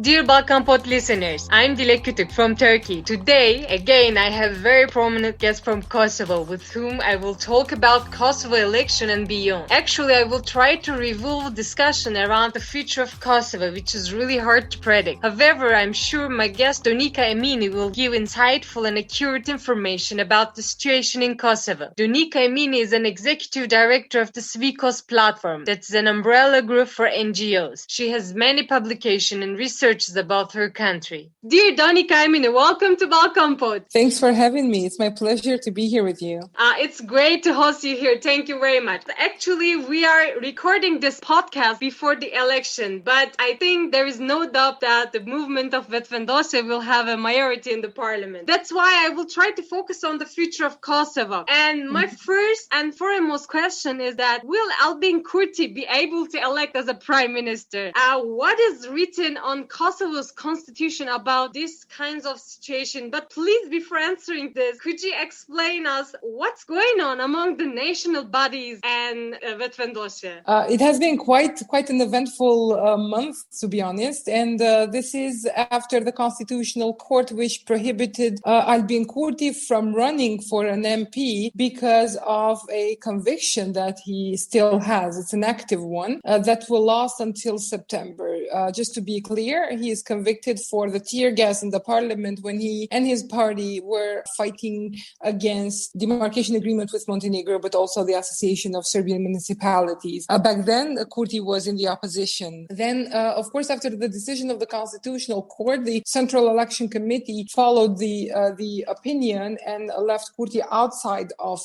Dear BalkanPod listeners, I'm Dilek Kütük from Turkey. Today, again, I have a very prominent guest from Kosovo with whom I will talk about Kosovo election and beyond. Actually, I will try to revolve a discussion around the future of Kosovo, which is really hard to predict. However, I'm sure my guest Donika Emini will give insightful and accurate information about the situation in Kosovo. Donika Emini is an executive director of the Svikos platform, that's an umbrella group for NGOs. She has many publications and researches about her country. Dear Donika Emini, welcome to BalkanPod. Thanks for having me. It's my pleasure to be here with you. It's great to host you here. Thank you very much. Actually, we are recording this podcast before the election, but I think there is no doubt that the movement of Vetëvendosje will have a majority in the parliament. That's why I will try to focus on the future of Kosovo. And my first and foremost question is that will Albin Kurti be able to elect as a prime minister? What is written on Kosovo's constitution about these kinds of situation? But please, before answering this, could you explain us what's going on among the national bodies and Vetëvendosje? It has been quite an eventful month, to be honest, and this is after the Constitutional Court, which prohibited Albin Kurti from running for an MP because of a conviction that he still has. It's an active one that will last until September. Just to be clear, he is convicted for the tear gas in the parliament when he and his party were fighting against demarcation agreement with Montenegro, but also the Association of Serbian Municipalities. Back then, Kurti was in the opposition. Then, of course, after the decision of the Constitutional Court, the Central Election Committee followed the opinion and left Kurti outside of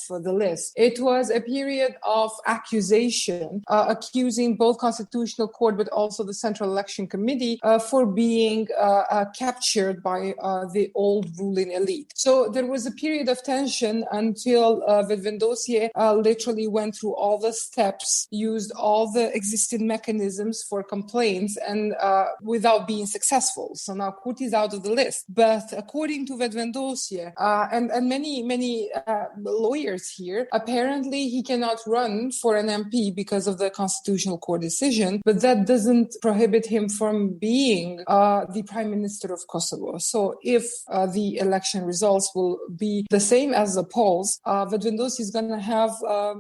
the list. It was a period of accusation, accusing both Constitutional Court but also the Central Election Committee for being captured by the old ruling elite. So there was a period of tension until Vetëvendosje literally went through all the steps, used all the existing mechanisms for complaints, and without being successful. So now Kurti is out of the list. But according to Vetëvendosje and many lawyers here, apparently he cannot run for an MP because of the Constitutional Court decision, but that doesn't prohibit him from being the Prime Minister of Kosovo. So if the election results will be the same as the polls, Vetëvendosje is going to have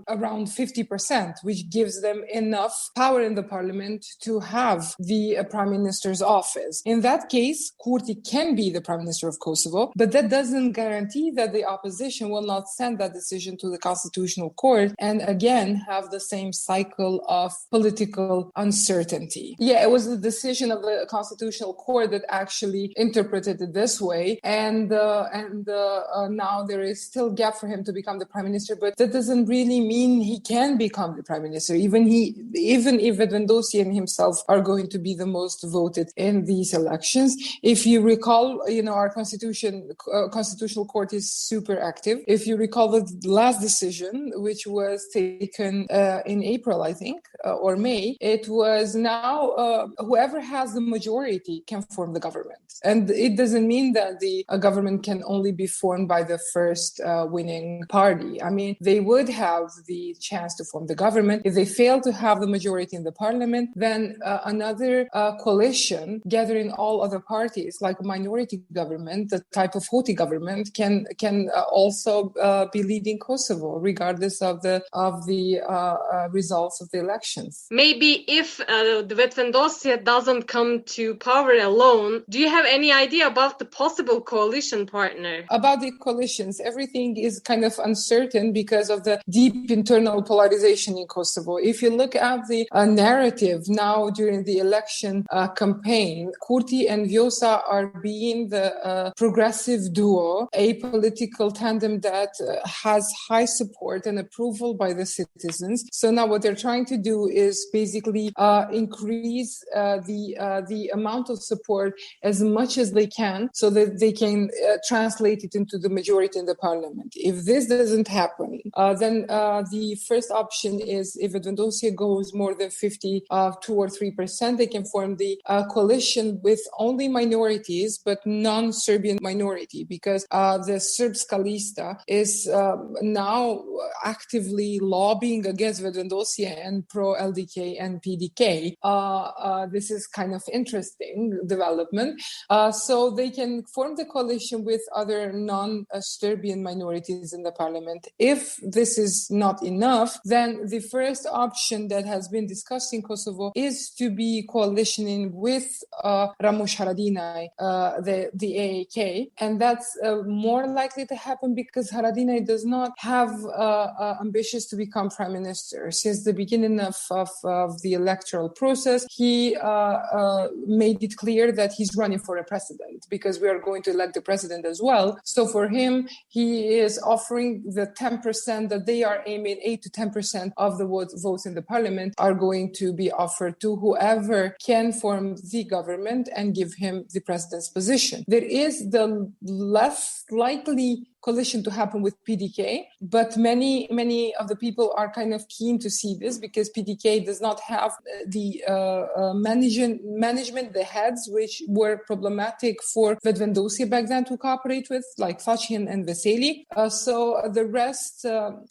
around 50%, which gives them enough power in the parliament to have the Prime Minister's office. In that case, Kurti can be the Prime Minister of Kosovo, but that doesn't guarantee that the opposition will not send that decision to the Constitutional Court and again have the same cycle of political uncertainty. Yeah, it was the decision of the Constitutional Court that actually interpreted it this way, and now there is still gap for him to become the Prime Minister, but that doesn't really mean he can become the Prime Minister, even if Vetëvendosje and himself are going to be the most voted in these elections. If you recall, our Constitutional Court is super active. If you recall the last decision, which was taken in April, I think, or May, it was now whoever has the majority can form the government. And it doesn't mean that the government can only be formed by the first winning party. I mean, they would have the chance to form the government. If they fail to have the majority in the parliament, then another coalition gathering all other parties, like a minority government, the type of Hoti government, can also be leading Kosovo, regardless of the results of the elections. Maybe if the Vetëvendosje doesn't come to power alone, do you have any idea about the possible coalition partner? About the coalitions, everything is kind of uncertain because of the deep internal polarization in Kosovo. If you look at the narrative now during the election campaign, Kurti and Vjosa are being the progressive duo, a political tandem that has high support and approval by the citizens. So now what they're trying to do is basically increase the amount of support as much as they can so that they can translate it into the majority in the parliament. If this doesn't happen, then the first option is if Vetëvendosje goes more than 52 or 3%, they can form the coalition with only minorities, but non-Serbian minority, because the Serbs Lista is now actively lobbying against Vetëvendosje and pro-LDK and PDK. this is kind of interesting development. So they can form the coalition with other non-Serbian minorities in the parliament. If this is not enough, then the first option that has been discussed in Kosovo is to be coalitioning with Ramush Haradinaj, the AAK, and that's more likely to happen because Haradinaj does not have ambitions to become prime minister. Since the beginning of the electoral process, he made it clear that he's running for a president because we are going to elect the president as well. So for him, he is offering the 10% that they are aiming, 8 to 10% of the votes in the parliament are going to be offered to whoever can form the government and give him the president's position. There is the less likely coalition to happen with PDK, but many of the people are kind of keen to see this because PDK does not have the management, the heads which were problematic for Vetëvendosje back then to cooperate with, like Façin and Veseli. So the rest,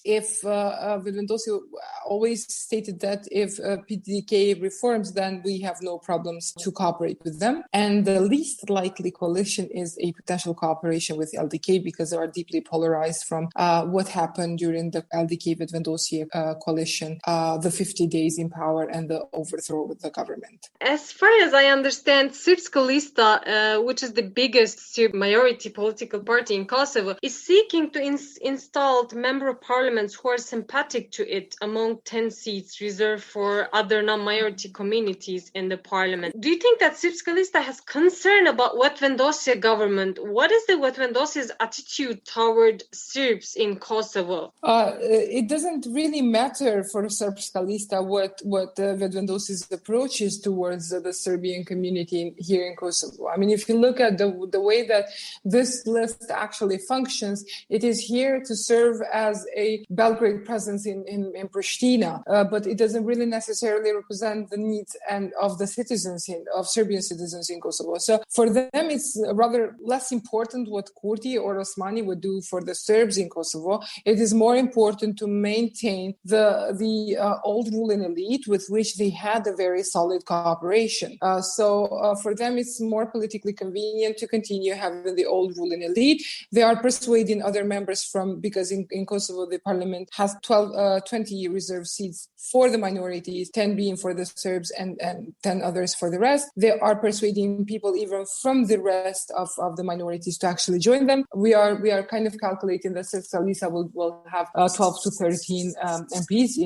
if Vetëvendosje always stated that if PDK reforms, then we have no problems to cooperate with them. And the least likely coalition is a potential cooperation with LDK because they are deeply polarized from what happened during the LDK Vetëvendosje coalition, the 50 days in power and the overthrow of the government. As far as I understand, Srpska Lista, which is the biggest Serb majority political party in Kosovo, is seeking to install member of parliaments who are sympathetic to it among 10 seats reserved for other non-majority communities in the parliament. Do you think that Srpska Lista has concern about Vetëvendosje government? What is the Vetëvendosje's attitude toward Serbs in Kosovo? It doesn't really matter for Srpska Lista what Vetëvendosje's approach is towards the Serbian community here in Kosovo. I mean, if you look at the way that this list actually functions, it is here to serve as a Belgrade presence in Pristina, but it doesn't really necessarily represent the needs of the citizens of Serbian citizens in Kosovo. So for them, it's rather less important what Kurti or Osmani would do for the Serbs in Kosovo. It is more important to maintain the old ruling elite with which they had a very solid cooperation. So for them, it's more politically convenient to continue having the old ruling elite. They are persuading other members because in Kosovo, the parliament has 20 reserved seats for the minorities, 10 being for the Serbs and 10 others for the rest. They are persuading people even from the rest of the minorities to actually join them. We are kind of calculating that Srpska Lista will have 12 to 13 MPs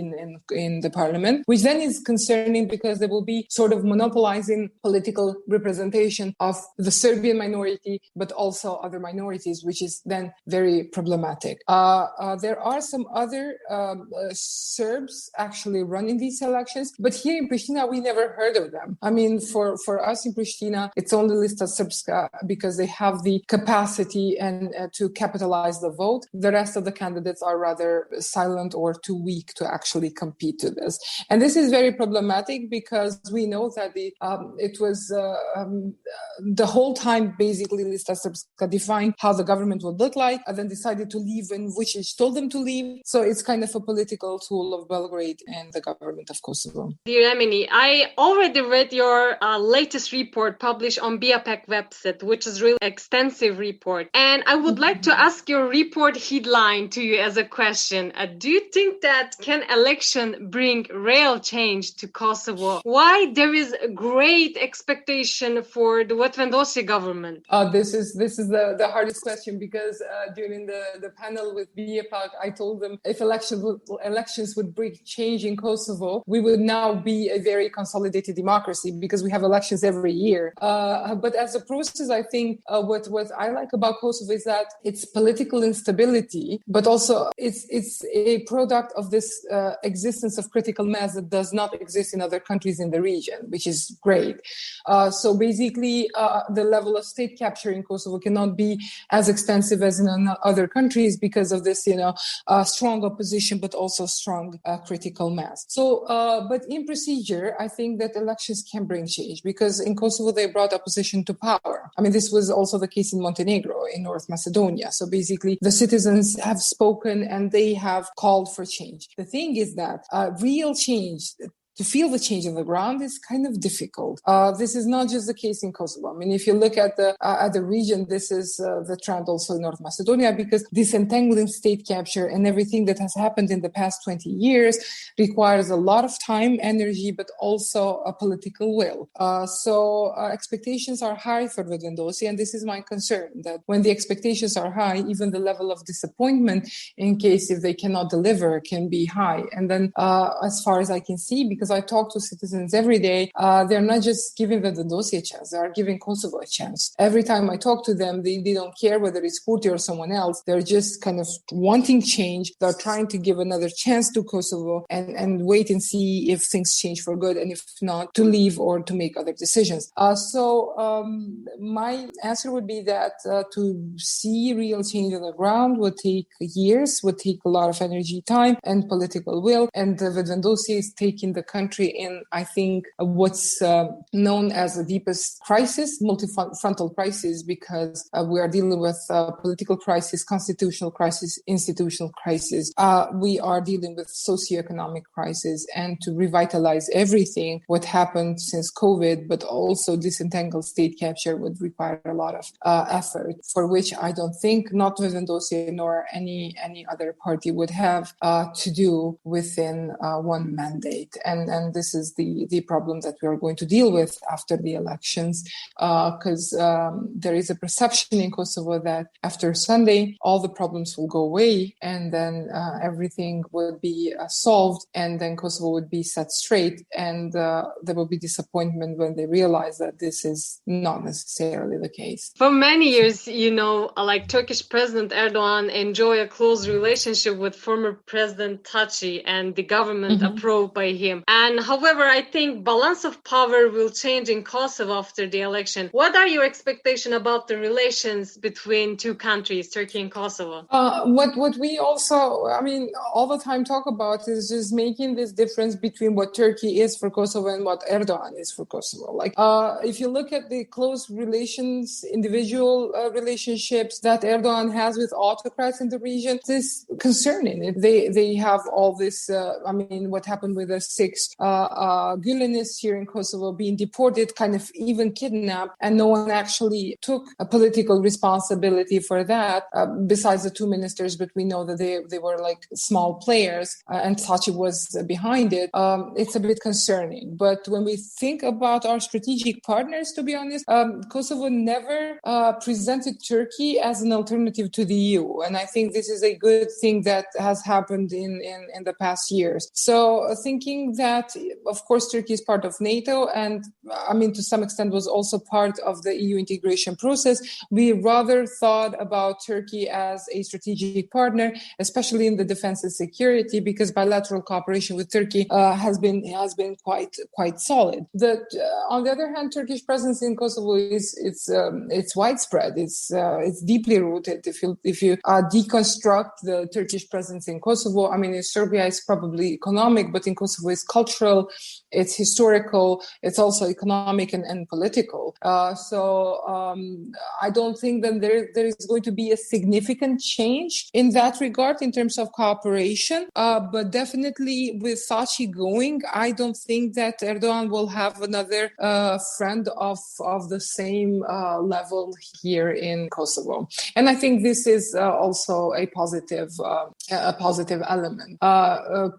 in the parliament, which then is concerning because they will be sort of monopolizing political representation of the Serbian minority, but also other minorities, which is then very problematic. There are some other Serbs actually running these elections, but here in Pristina, we never heard of them. I mean, for us in Pristina, it's only Lista Srpska because they have the capacity and to capitalize the vote. The rest of the candidates are rather silent or too weak to actually compete to this. And this is very problematic because we know that it was the whole time basically Lista Srpska defined how the government would look like and then decided to leave and Vučić told them to leave. So it's kind of a political tool of Belgrade and the government of Kosovo. Dear Emini, I already read your latest report published on BIAPEC website, which is really extensive report. And I would like to ask your report headline to you as a question. Do you think that can election bring real change to Kosovo? Why there is a great expectation for the Vetëvendosje government? This is the hardest question because during the panel with BIAPEC, I told them if elections would bring change in Kosovo, we would now be a very consolidated democracy because we have elections every year. But as a process, I think what I like about Kosovo is that it's political instability, but also it's a product of this existence of critical mass that does not exist in other countries in the region, which is great. So basically, the level of state capture in Kosovo cannot be as extensive as in other countries because of this, strong opposition, but also strong critical mass. So, but in procedure, I think that elections can bring change because in Kosovo, they brought opposition to power. I mean, this was also the case in Montenegro, in North Macedonia. So basically, the citizens have spoken and they have called for change. The thing is that real change to feel the change on the ground is kind of difficult. This is not just the case in Kosovo. I mean, if you look at the region, this is the trend also in North Macedonia, because disentangling state capture and everything that has happened in the past 20 years requires a lot of time, energy, but also a political will. So expectations are high for Vetëvendosje, and this is my concern, that when the expectations are high, even the level of disappointment in case if they cannot deliver can be high. And then as far as I can see, because I talk to citizens every day, they're not just giving Vetëvendosje a chance, they are giving Kosovo a chance. Every time I talk to them, they don't care whether it's Kurti or someone else. They're just kind of wanting change. They're trying to give another chance to Kosovo and wait and see if things change for good, and if not, to leave or to make other decisions. So my answer would be that to see real change on the ground would take years, would take a lot of energy, time, and political will. And Vetëvendosje is taking the country in, I think, what's known as the deepest crisis, multifrontal crisis, because we are dealing with political crisis, constitutional crisis, institutional crisis. We are dealing with socioeconomic crisis, and to revitalize everything, what happened since COVID, but also disentangle state capture would require a lot of effort, for which I don't think not Vetëvendosje nor any other party would have to do within one mandate. And this is the problem that we are going to deal with after the elections, because there is a perception in Kosovo that after Sunday, all the problems will go away, and then everything would be solved, and then Kosovo would be set straight, and there will be disappointment when they realize that this is not necessarily the case. For many years, like Turkish President Erdogan enjoy a close relationship with former President Taci and the government approved by him. And however, I think balance of power will change in Kosovo after the election. What are your expectations about the relations between two countries, Turkey and Kosovo? What we also, all the time talk about is just making this difference between what Turkey is for Kosovo and what Erdogan is for Kosovo. Like, if you look at the close relations, individual relationships that Erdogan has with autocrats in the region, it is concerning. They have all this, what happened with the 6 Gülenists here in Kosovo being deported, kind of even kidnapped, and no one actually took a political responsibility for that, besides the 2 ministers, but we know that they were like small players, and Taci was behind it. It's a bit concerning. But when we think about our strategic partners, to be honest, Kosovo never presented Turkey as an alternative to the EU. And I think this is a good thing that has happened in the past years. So thinking that, of course, Turkey is part of NATO, and to some extent was also part of the EU integration process, we rather thought about Turkey as a strategic partner, especially in the defense and security, because bilateral cooperation with Turkey has been quite solid. On the other hand, Turkish presence in Kosovo it's widespread. It's deeply rooted. If you deconstruct the Turkish presence in Kosovo, in Serbia it's probably economic, but in Kosovo it's cultural, it's historical, it's also economic and political. So I don't think that there is going to be a significant change in that regard in terms of cooperation. But definitely with Taci going, I don't think that Erdogan will have another friend of the same level here in Kosovo. And I think this is also a positive element.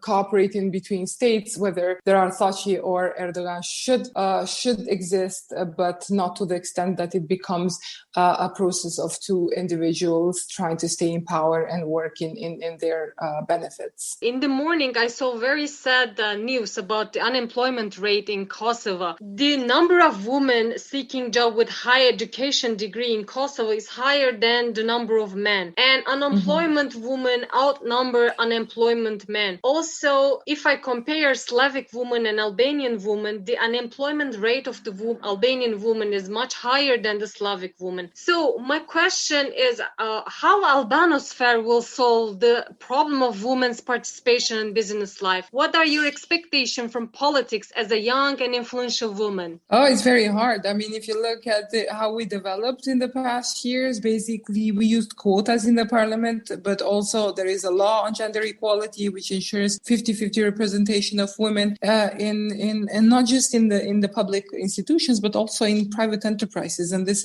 Cooperating between states, whether there are Taci or Erdogan, should exist, but not to the extent that it becomes a process of 2 individuals trying to stay in power and work in their benefits. In the morning, I saw very sad news about the unemployment rate in Kosovo. The number of women seeking job with high education degree in Kosovo is higher than the number of men. And unemployment women outnumber unemployment men. Also, if I compare Slavic women and Albanian women, the unemployment rate of the Albanian woman is much higher than the Slavic woman. So my question is how Albanosphere will solve the problem of women's participation in business life? What are your expectations from politics as a young and influential woman? Oh, it's very hard. If you look at how we developed in the past years, basically we used quotas in the parliament, but also there is a law on gender equality which ensures 50-50 representation of women in and not just in the public institutions, but also in private enterprises. And this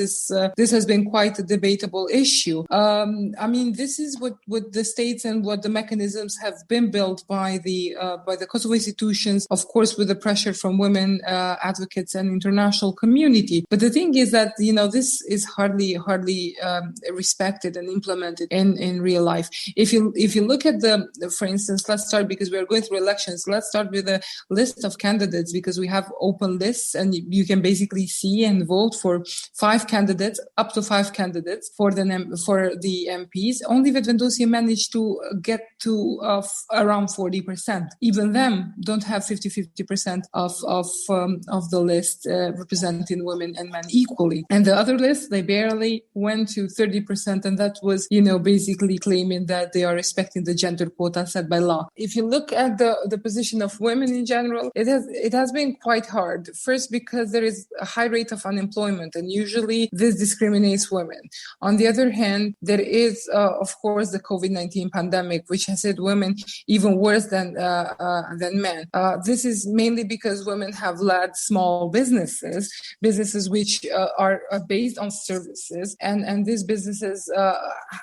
has been quite a debatable issue. I mean, this is what the states and what the mechanisms have been built by the Kosovo institutions, of course, with the pressure from women advocates and international community. But the thing is that, this is hardly respected and implemented in real life. If you look at for instance, let's start, because we are going through elections, let's start with a list of candidates, because we have open lists and you can basically see and vote for 5 candidates, up to 5 candidates for the MPs. Only Vetëvendosje managed to get to around 40%. Even them don't have 50% of the list representing women and men equally. And the other list, they barely went to 30%, and that was, basically claiming that they are respecting the gender quota set by law. If you look at the position of women in general, it has been quite hard. First, because there is a high rate of unemployment, and usually this discriminates women. On the other hand, there is, of course, the COVID-19 pandemic, which has hit women even worse than men. This is mainly because women have led small businesses which are based on services, and these businesses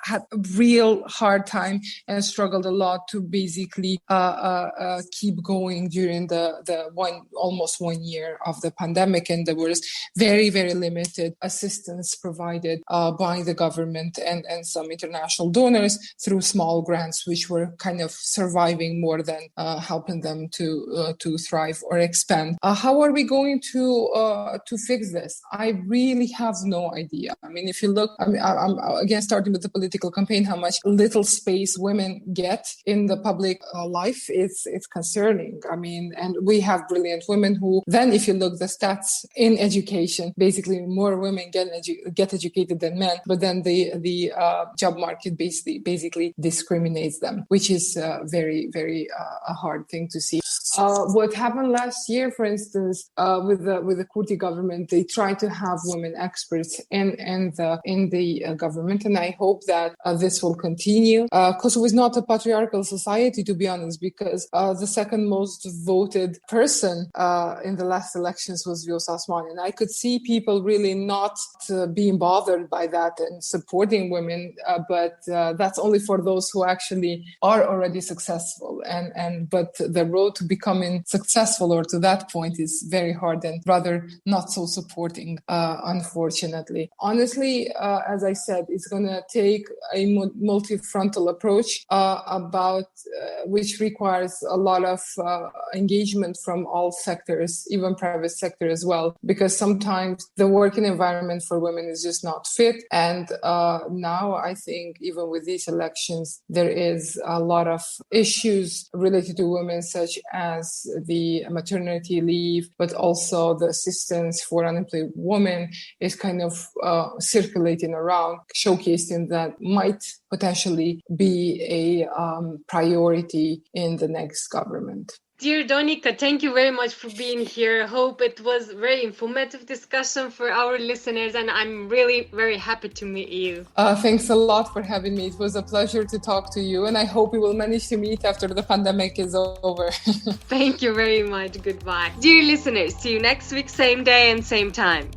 had a real hard time and struggled a lot to basically keep going during the almost 1 year of the pandemic. And there was very, very limited assistance provided by the government and some international donors through small grants, which were kind of surviving more than helping them to thrive or expand. How are we going to fix this? I really have no idea. I mean, if you look, I'm again starting with the political campaign, how much little space women get in the public life, it's concerning. I mean, and we have brilliant women who then, if you look the stats in education, basically more women get educated than men, but then the job market basically discriminates them, which is very, very a hard thing to see. What happened last year, for instance, with the Kurti government, they tried to have women experts in the government, and I hope that this will continue. Kosovo is not a patriarchal society, to be honest, because the second most voted person in the last elections was Vjosa Osmani, and I could see people really not being bothered by that and supporting women, but that's only for those who actually are already successful, but the road to becoming successful or to that point is very hard and rather not so supporting, unfortunately. Honestly, as I said, it's going to take a multi-frontal approach which requires a lot of engagement from all sectors, even private sector as well, because sometimes the working environment for women is just not fit. And now I think even with these elections, there is a lot of issues related to women, such as the maternity leave, but also the assistance for unemployed women is kind of circulating around, showcasing that might potentially be a priority in the next government. Dear Donika, thank you very much for being here. I hope it was a very informative discussion for our listeners, and I'm really very happy to meet you. Thanks a lot for having me. It was a pleasure to talk to you, and I hope we will manage to meet after the pandemic is over. Thank you very much. Goodbye. Dear listeners, see you next week, same day and same time.